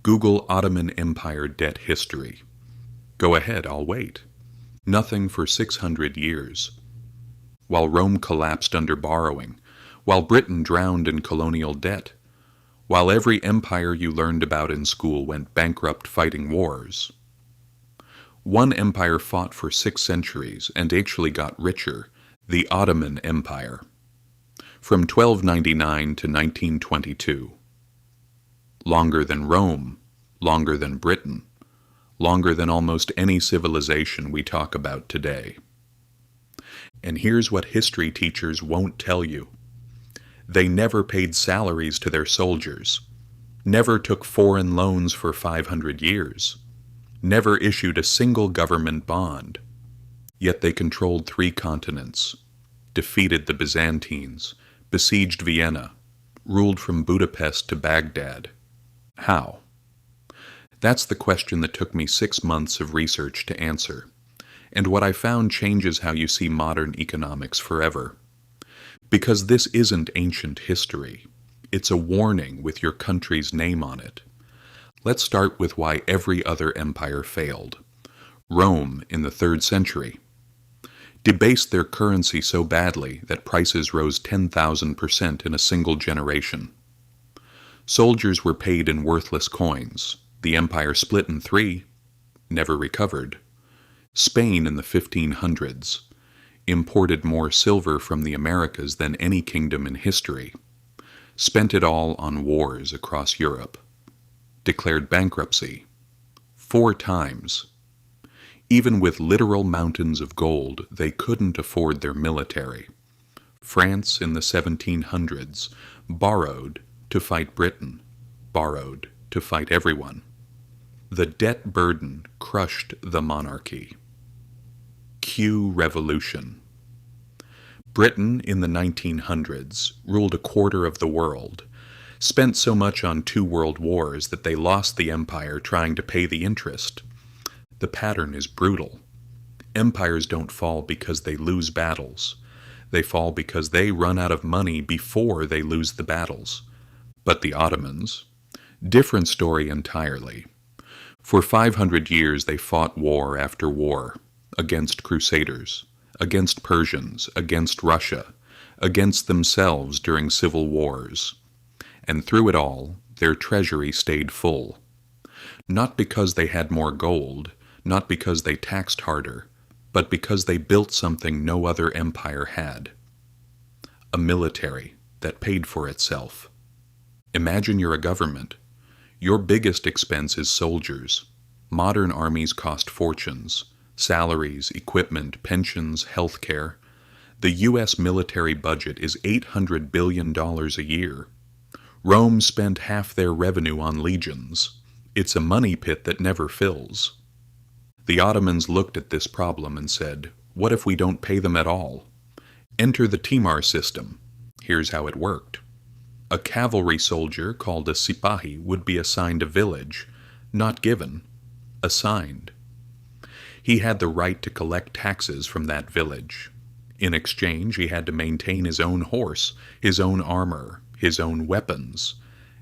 Google Ottoman Empire debt history. Go ahead, I'll wait. Nothing for 600 years. While Rome collapsed under borrowing, while Britain drowned in colonial debt, while every empire you learned about in school went bankrupt fighting wars. One empire fought for 6 centuries and actually got richer, the Ottoman Empire, from 1299 to 1922. Longer than Rome, longer than Britain, longer than almost any civilization we talk about today. And here's what history teachers won't tell you. They never paid salaries to their soldiers, never took foreign loans for 500 years, never issued a single government bond. Yet they controlled 3 continents, defeated the Byzantines, besieged Vienna, ruled from Budapest to Baghdad. How? That's the question that took me 6 months of research to answer, and what I found changes how you see modern economics forever. Because this isn't ancient history. It's a warning with your country's name on it. Let's start with why every other empire failed. Rome, in the 3rd century, debased their currency so badly that prices rose 10,000% in a single generation. Soldiers were paid in worthless coins. The empire split in 3, never recovered. Spain in the 1500s imported more silver from the Americas than any kingdom in history, spent it all on wars across Europe, declared bankruptcy 4 times. Even with literal mountains of gold, they couldn't afford their military. France in the 1700s borrowed to fight Britain, borrowed to fight everyone. The debt burden crushed the monarchy. Cue revolution. Britain in the 1900s ruled a quarter of the world, spent so much on 2 world wars that they lost the empire trying to pay the interest. The pattern is brutal. Empires don't fall because they lose battles. They fall because they run out of money before they lose the battles. But the Ottomans? Different story entirely. For 500 years they fought war after war, against Crusaders, against Persians, against Russia, against themselves during civil wars. And through it all, their treasury stayed full. Not because they had more gold, not because they taxed harder, but because they built something no other empire had. A military that paid for itself. Imagine you're a government. Your biggest expense is soldiers. Modern armies cost fortunes. Salaries, equipment, pensions, healthcare. The U.S. military budget is $800 billion a year. Rome spent half their revenue on legions. It's a money pit that never fills. The Ottomans looked at this problem and said, what if we don't pay them at all? Enter the Timar system. Here's how it worked. A cavalry soldier called a sipahi would be assigned a village, not given, assigned. He had the right to collect taxes from that village. In exchange, he had to maintain his own horse, his own armor, his own weapons,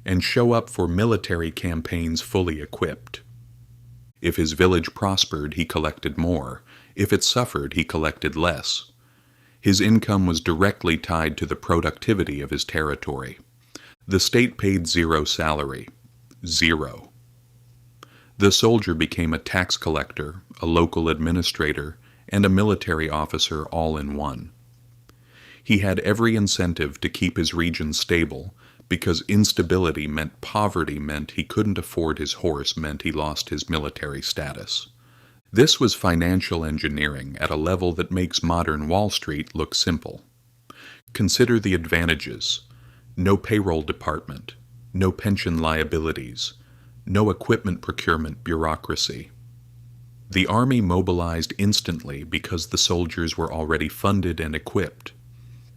and show up for military campaigns fully equipped. If his village prospered, he collected more. If it suffered, he collected less. His income was directly tied to the productivity of his territory. The state paid 0 salary. 0. The soldier became a tax collector, a local administrator, and a military officer all in one. He had every incentive to keep his region stable, because instability meant poverty, meant he couldn't afford his horse, meant he lost his military status. This was financial engineering at a level that makes modern Wall Street look simple. Consider the advantages. No payroll department, no pension liabilities, no equipment procurement bureaucracy. The army mobilized instantly because the soldiers were already funded and equipped.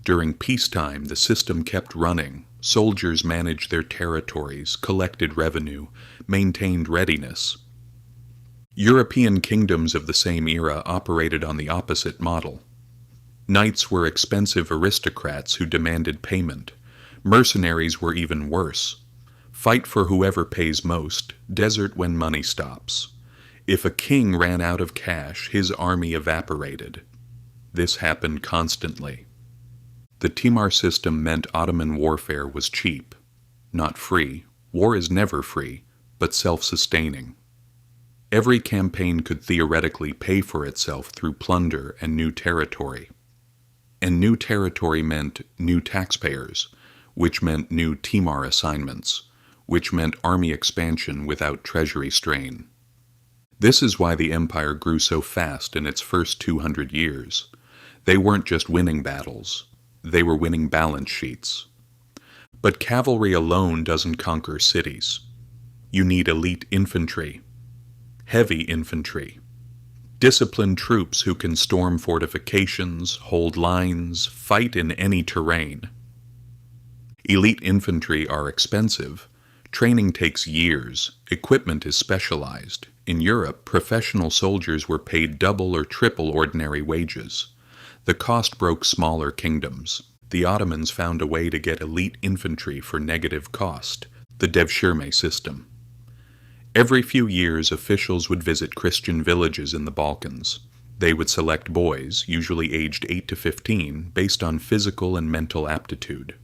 During peacetime, the system kept running. Soldiers managed their territories, collected revenue, maintained readiness. European kingdoms of the same era operated on the opposite model. Knights were expensive aristocrats who demanded payment. Mercenaries were even worse. Fight for whoever pays most, desert when money stops. If a king ran out of cash, his army evaporated. This happened constantly. The Timar system meant Ottoman warfare was cheap, not free. War is never free, but self-sustaining. Every campaign could theoretically pay for itself through plunder and new territory. And new territory meant new taxpayers, which meant new Timar assignments, which meant army expansion without treasury strain. This is why the empire grew so fast in its first 200 years. They weren't just winning battles, they were winning balance sheets. But cavalry alone doesn't conquer cities. You need elite infantry, heavy infantry, disciplined troops who can storm fortifications, hold lines, fight in any terrain. Elite infantry are expensive. Training takes years. Equipment is specialized. In Europe, professional soldiers were paid double or triple ordinary wages. The cost broke smaller kingdoms. The Ottomans found a way to get elite infantry for negative cost, the devshirme system. Every few years, officials would visit Christian villages in the Balkans. They would select boys, usually aged 8 to 15, based on physical and mental aptitude.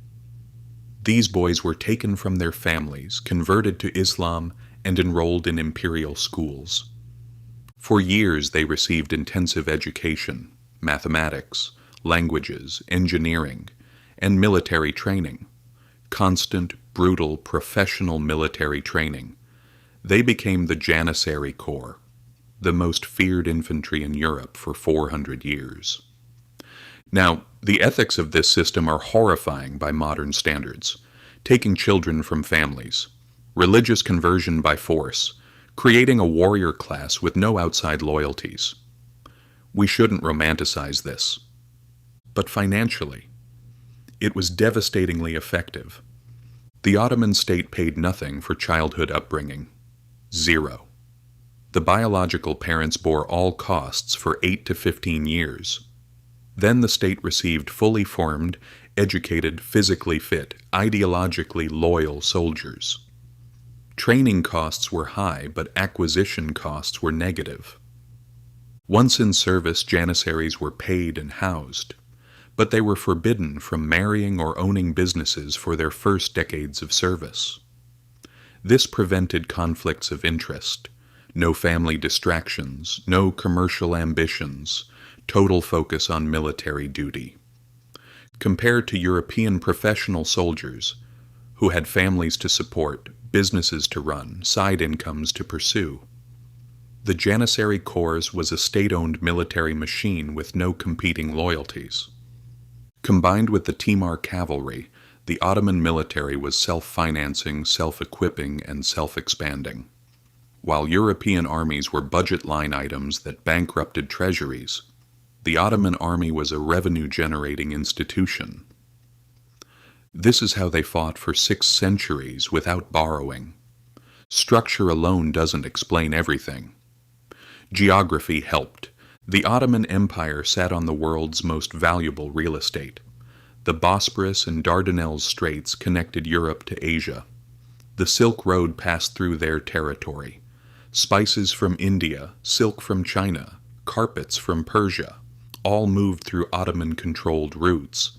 These boys were taken from their families, converted to Islam, and enrolled in imperial schools. For years they received intensive education, mathematics, languages, engineering, and military training. Constant, brutal, professional military training. They became the Janissary Corps, the most feared infantry in Europe for 400 years. Now, the ethics of this system are horrifying by modern standards. Taking children from families, religious conversion by force, creating a warrior class with no outside loyalties. We shouldn't romanticize this. But financially, it was devastatingly effective. The Ottoman state paid nothing for childhood upbringing. Zero. The biological parents bore all costs for 8 to 15 years. Then the state received fully formed, educated, physically fit, ideologically loyal soldiers. Training costs were high, but acquisition costs were negative. Once in service, Janissaries were paid and housed, but they were forbidden from marrying or owning businesses for their first decades of service. This prevented conflicts of interest, no family distractions, no commercial ambitions, total focus on military duty. Compared to European professional soldiers, who had families to support, businesses to run, side incomes to pursue, the Janissary Corps was a state-owned military machine with no competing loyalties. Combined with the Timar cavalry, the Ottoman military was self-financing, self-equipping, and self-expanding. While European armies were budget line items that bankrupted treasuries, the Ottoman army was a revenue-generating institution. This is how they fought for 6 centuries without borrowing. Structure alone doesn't explain everything. Geography helped. The Ottoman Empire sat on the world's most valuable real estate. The Bosporus and Dardanelles Straits connected Europe to Asia. The Silk Road passed through their territory. Spices from India, silk from China, carpets from Persia, all moved through Ottoman-controlled routes.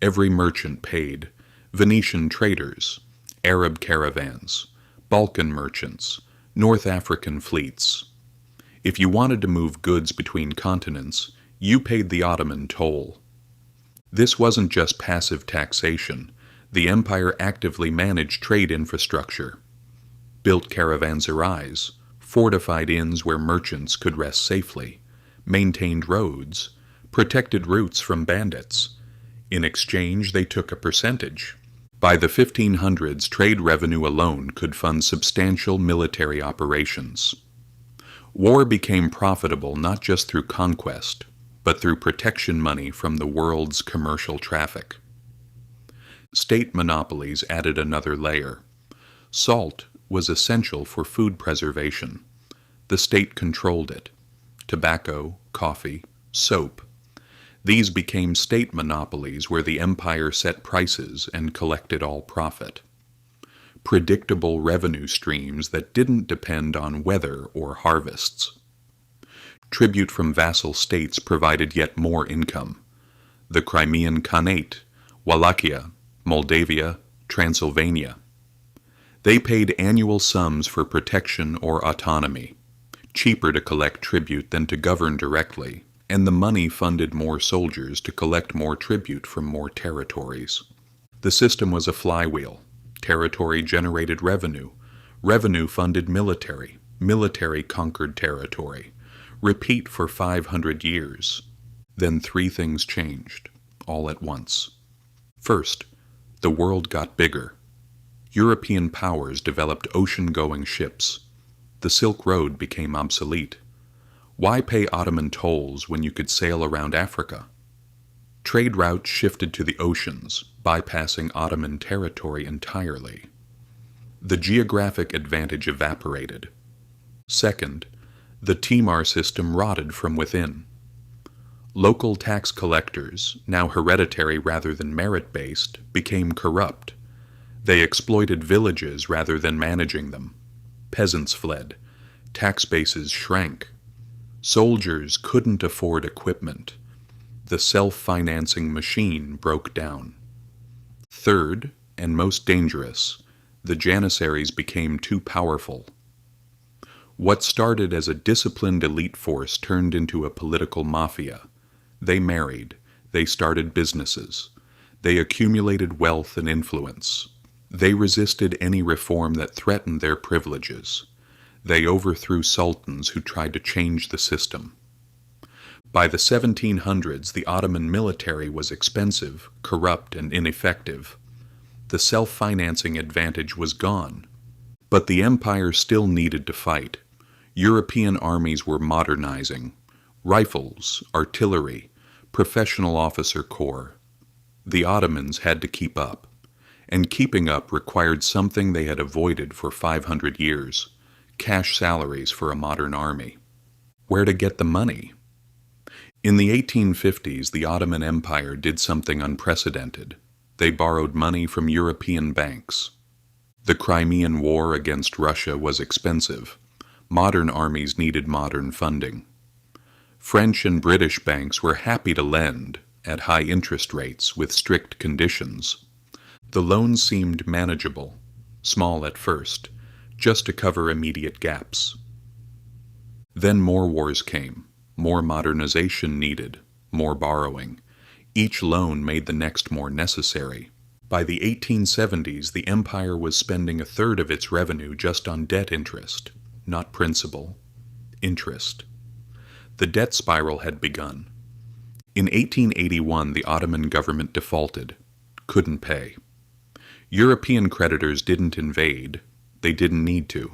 Every merchant paid. Venetian traders, Arab caravans, Balkan merchants, North African fleets. If you wanted to move goods between continents, you paid the Ottoman toll. This wasn't just passive taxation. The empire actively managed trade infrastructure, built caravanserais, fortified inns where merchants could rest safely, maintained roads, protected routes from bandits. In exchange, they took a percentage. By the 1500s, trade revenue alone could fund substantial military operations. War became profitable not just through conquest, but through protection money from the world's commercial traffic. State monopolies added another layer. Salt was essential for food preservation. The state controlled it. Tobacco, coffee, soap. These became state monopolies where the empire set prices and collected all profit. predictable revenue streams that didn't depend on weather or harvests. Tribute from vassal states provided yet more income. The Crimean Khanate, Wallachia, Moldavia, Transylvania. They paid annual sums for protection or autonomy, cheaper to collect tribute than to govern directly, and the money funded more soldiers to collect more tribute from more territories. The system was a flywheel. Territory generated revenue. Revenue funded military. Military conquered territory. Repeat for 500 years. Then three things changed, all at once. First, the world got bigger. European powers developed ocean-going ships. The Silk Road became obsolete. Why pay Ottoman tolls when you could sail around Africa? Trade routes shifted to the oceans, bypassing Ottoman territory entirely. The geographic advantage evaporated. Second, the Timar system rotted from within. Local tax collectors, now hereditary rather than merit-based, became corrupt. They exploited villages rather than managing them. Peasants fled. Tax bases shrank. Soldiers couldn't afford equipment. The self-financing machine broke down. Third, and most dangerous, the Janissaries became too powerful. What started as a disciplined elite force turned into a political mafia. They married. They started businesses. They accumulated wealth and influence. They resisted any reform that threatened their privileges. They overthrew sultans who tried to change the system. By the 1700s, the Ottoman military was expensive, corrupt, and ineffective. The self-financing advantage was gone. But the empire still needed to fight. European armies were modernizing. Rifles, artillery, professional officer corps. The Ottomans had to keep up. And keeping up required something they had avoided for 500 years. Cash salaries for a modern army. Where to get the money? In the 1850s, the Ottoman Empire did something unprecedented. They borrowed money from European banks. The Crimean War against Russia was expensive. Modern armies needed modern funding. French and British banks were happy to lend, at high interest rates with strict conditions. The loans seemed manageable, small at first, just to cover immediate gaps. Then more wars came, more modernization needed, more borrowing. Each loan made the next more necessary. By the 1870s, the empire was spending a third of its revenue just on debt interest, not principal, interest. The debt spiral had begun. In 1881, the Ottoman government defaulted, couldn't pay. European creditors didn't invade. They didn't need to.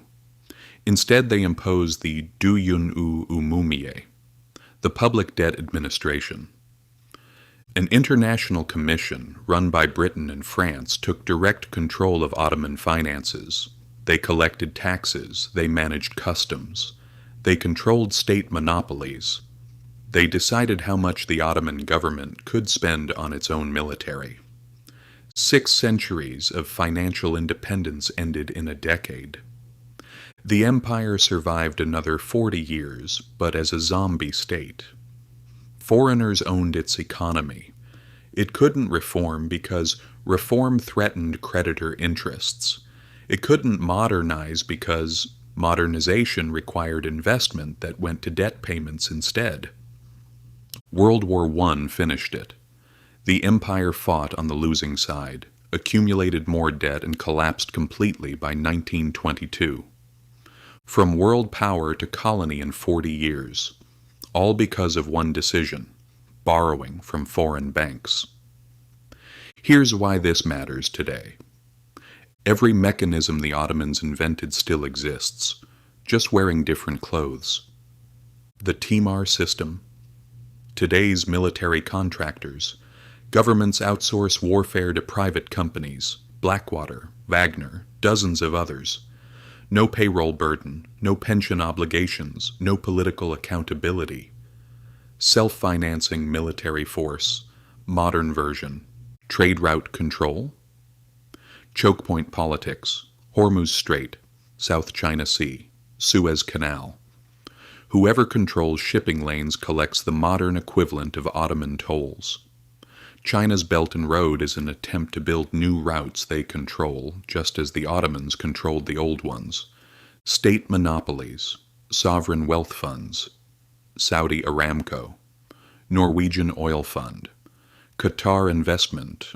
Instead, they imposed the Düyün-ü Umumiye, the Public Debt Administration. An international commission run by Britain and France took direct control of Ottoman finances. They collected taxes. They managed customs. They controlled state monopolies. They decided how much the Ottoman government could spend on its own military. 6 centuries of financial independence ended in a decade. The empire survived another 40 years, but as a zombie state. Foreigners owned its economy. It couldn't reform because reform threatened creditor interests. It couldn't modernize because modernization required investment that went to debt payments instead. World War I finished it. The empire fought on the losing side, accumulated more debt, and collapsed completely by 1922. From world power to colony in 40 years, all because of one decision: borrowing from foreign banks. Here's why this matters today. Every mechanism the Ottomans invented still exists, just wearing different clothes. The Timar system, today's military contractors. Governments outsource warfare to private companies, Blackwater, Wagner, dozens of others. No payroll burden, no pension obligations, no political accountability. Self-financing military force, modern version. Trade route control. Choke point politics, Hormuz Strait, South China Sea, Suez Canal. Whoever controls shipping lanes collects the modern equivalent of Ottoman tolls. China's Belt and Road is an attempt to build new routes they control, just as the Ottomans controlled the old ones. State monopolies, sovereign wealth funds, Saudi Aramco, Norwegian Oil Fund, Qatar Investment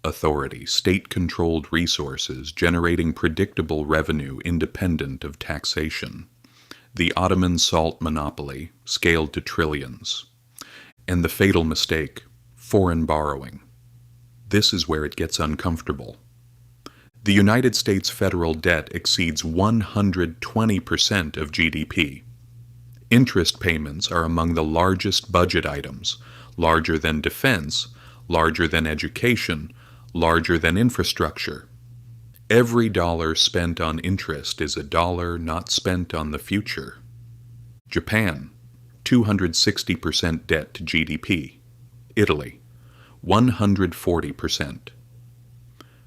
Authority, state-controlled resources generating predictable revenue independent of taxation. The Ottoman salt monopoly, scaled to trillions. And the fatal mistake, foreign borrowing. This is where it gets uncomfortable. The United States federal debt exceeds 120% of GDP. Interest payments are among the largest budget items, larger than defense, larger than education, larger than infrastructure. Every dollar spent on interest is a dollar not spent on the future. Japan, 260% debt to GDP. Italy, 140%.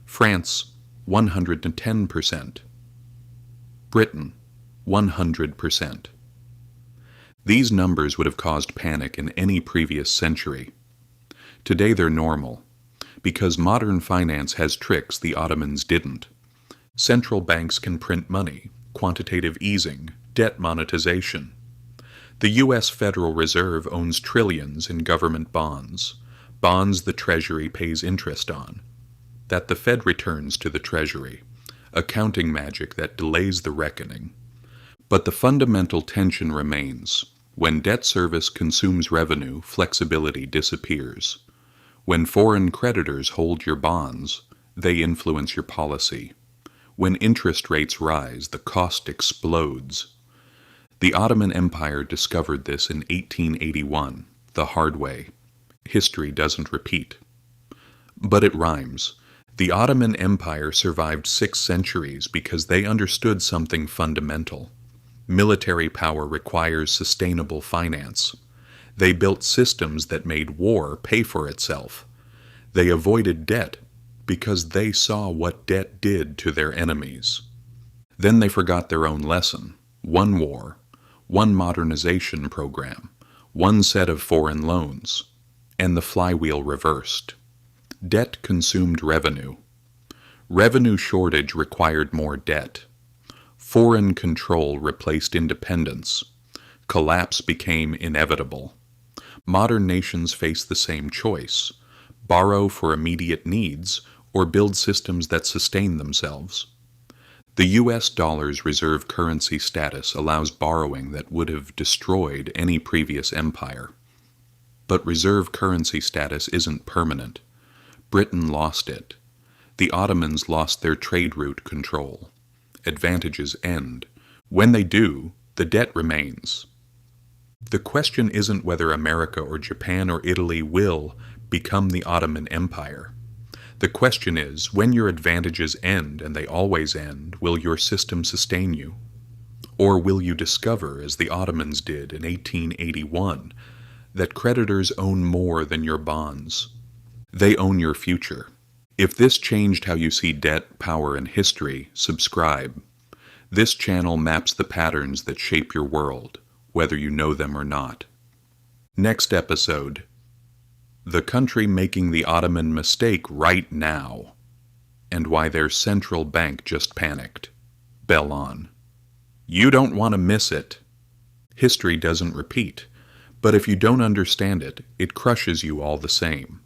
France, 110%. Britain, 100%. These numbers would have caused panic in any previous century. Today they're normal, because modern finance has tricks the Ottomans didn't. Central banks can print money, quantitative easing, debt monetization. The U.S. Federal Reserve owns trillions in government bonds, bonds the Treasury pays interest on, that the Fed returns to the Treasury, accounting magic that delays the reckoning. But the fundamental tension remains. When debt service consumes revenue, flexibility disappears. When foreign creditors hold your bonds, they influence your policy. When interest rates rise, the cost explodes. The Ottoman Empire discovered this in 1881, the hard way. History doesn't repeat. But it rhymes. The Ottoman Empire survived 6 centuries because they understood something fundamental. Military power requires sustainable finance. They built systems that made war pay for itself. They avoided debt because they saw what debt did to their enemies. Then they forgot their own lesson. One war, one modernization program, one set of foreign loans, and the flywheel reversed. Debt consumed revenue. Revenue shortage required more debt. Foreign control replaced independence. Collapse became inevitable. Modern nations face the same choice: borrow for immediate needs or build systems that sustain themselves. The U.S. dollar's reserve currency status allows borrowing that would have destroyed any previous empire. But reserve currency status isn't permanent. Britain lost it. The Ottomans lost their trade route control. Advantages end. When they do, the debt remains. The question isn't whether America or Japan or Italy will become the Ottoman Empire. The question is, when your advantages end, and they always end, will your system sustain you? Or will you discover, as the Ottomans did in 1881, that creditors own more than your bonds? They own your future. If this changed how you see debt, power, and history, subscribe. This channel maps the patterns that shape your world, whether you know them or not. Next episode: the country making the Ottoman mistake right now, and why their central bank just panicked. Bell on. You don't want to miss it. History doesn't repeat, but if you don't understand it, it crushes you all the same.